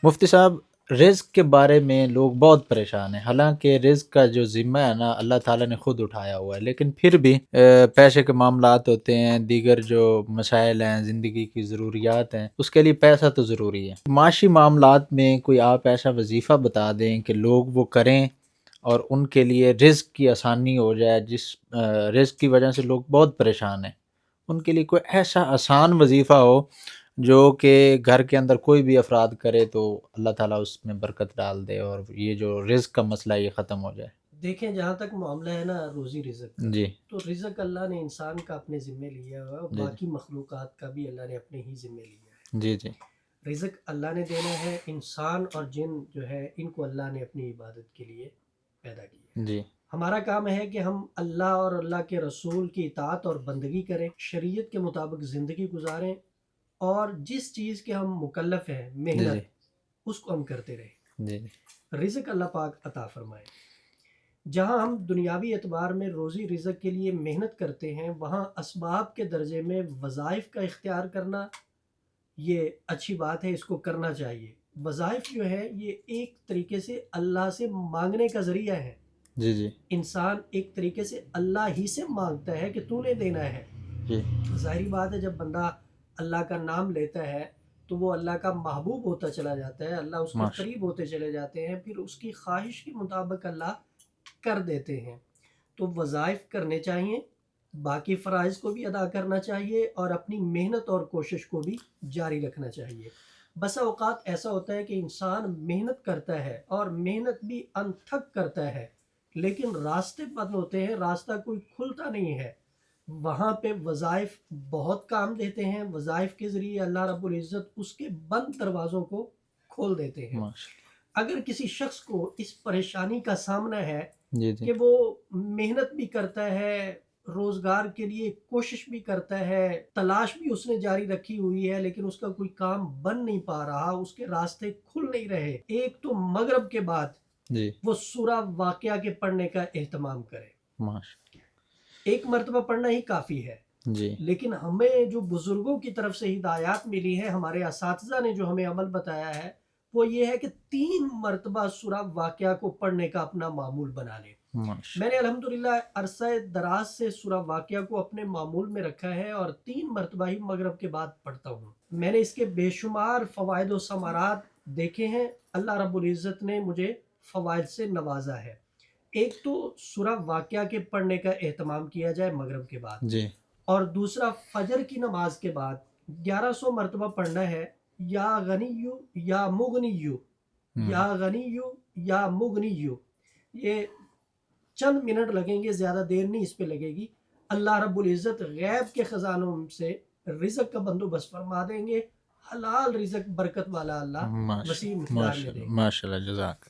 مفتی صاحب، رزق کے بارے میں لوگ بہت پریشان ہیں، حالانکہ رزق کا جو ذمہ ہے نا اللہ تعالیٰ نے خود اٹھایا ہوا ہے، لیکن پھر بھی پیسے کے معاملات ہوتے ہیں، دیگر جو مسائل ہیں، زندگی کی ضروریات ہیں، اس کے لیے پیسہ تو ضروری ہے۔ معاشی معاملات میں کوئی آپ ایسا وظیفہ بتا دیں کہ لوگ وہ کریں اور ان کے لیے رزق کی آسانی ہو جائے، جس رزق کی وجہ سے لوگ بہت پریشان ہیں، ان کے لیے کوئی ایسا آسان وظیفہ ہو جو کہ گھر کے اندر کوئی بھی افراد کرے تو اللہ تعالیٰ اس میں برکت ڈال دے اور یہ جو رزق کا مسئلہ یہ ختم ہو جائے۔ دیکھیں، جہاں تک معاملہ ہے نا روزی رزق کا، جی تو رزق اللہ نے انسان کا اپنے ذمے لیا ہوا ہے، اور جی باقی مخلوقات کا بھی اللہ نے اپنے ہی ذمے لیا جی جی ہے۔ رزق اللہ نے دینا ہے، انسان اور جن جو ہے ان کو اللہ نے اپنی عبادت کے لیے پیدا کیا ہے۔ جی ہمارا کام ہے کہ ہم اللہ اور اللہ کے رسول کی اطاعت اور بندگی کریں، شریعت کے مطابق زندگی گزاریں، اور جس چیز کے ہم مکلف ہیں جی جی محنت، اس کو ہم کرتے رہیں۔ جی رزق اللہ پاک عطا فرمائے۔ جہاں ہم دنیاوی اعتبار میں روزی رزق کے لیے محنت کرتے ہیں، وہاں اسباب کے درجے میں وظائف کا اختیار کرنا یہ اچھی بات ہے، اس کو کرنا چاہیے۔ وظائف جو ہے یہ ایک طریقے سے اللہ سے مانگنے کا ذریعہ ہے۔ جی جی انسان ایک طریقے سے اللہ ہی سے مانگتا ہے کہ تو نے دینا ہے۔ جی ظاہری بات ہے، جب بندہ اللہ کا نام لیتا ہے تو وہ اللہ کا محبوب ہوتا چلا جاتا ہے، اللہ اس کے ماشاء قریب ہوتے چلے جاتے ہیں، پھر اس کی خواہش کے مطابق اللہ کر دیتے ہیں۔ تو وظائف کرنے چاہیے، باقی فرائض کو بھی ادا کرنا چاہیے، اور اپنی محنت اور کوشش کو بھی جاری رکھنا چاہیے۔ بسا اوقات ایسا ہوتا ہے کہ انسان محنت کرتا ہے اور محنت بھی انتھک کرتا ہے، لیکن راستے بند ہوتے ہیں، راستہ کوئی کھلتا نہیں ہے۔ وہاں پہ وظائف بہت کام دیتے ہیں، وظائف کے ذریعے اللہ رب العزت اس کے بند دروازوں کو کھول دیتے ہیں۔ ماشاء اگر کسی شخص کو اس پریشانی کا سامنا ہے جی جی کہ وہ محنت بھی کرتا ہے، روزگار کے لیے کوشش بھی کرتا ہے، تلاش بھی اس نے جاری رکھی ہوئی ہے، لیکن اس کا کوئی کام بن نہیں پا رہا، اس کے راستے کھل نہیں رہے، ایک تو مغرب کے بعد جی وہ سورہ واقعہ کے پڑھنے کا اہتمام کرے۔ ماشاء ایک مرتبہ پڑھنا ہی کافی ہے، جی لیکن ہمیں جو بزرگوں کی طرف سے ہدایات ملی ہے، ہمارے اساتذہ نے جو ہمیں عمل بتایا ہے، وہ یہ ہے کہ 3 مرتبہ سورہ واقعہ کو پڑھنے کا اپنا معمول بنا لیں۔ ماشاء میں نے الحمدللہ عرصہ دراز سے سورہ واقعہ کو اپنے معمول میں رکھا ہے، اور 3 مرتبہ ہی مغرب کے بعد پڑھتا ہوں۔ میں نے اس کے بے شمار فوائد و ثمرات دیکھے ہیں، اللہ رب العزت نے مجھے فوائد سے نوازا ہے۔ ایک تو سورہ واقعہ کے پڑھنے کا اہتمام کیا جائے مغرب کے بعد، جی اور دوسرا فجر کی نماز کے بعد 1100 مرتبہ پڑھنا ہے، یا غنیو یا مغنیو، یا غنیو یا مغنیو۔ یہ چند منٹ لگیں گے، زیادہ دیر نہیں اس پہ لگے گی۔ اللہ رب العزت غیب کے خزانوں سے رزق کا بندوبست فرما دیں گے، حلال رزق برکت والا اللہ ماشاء وسیع مقدار میں ماشاء اللہ دیں گے۔ ماشاء اللہ، جزاک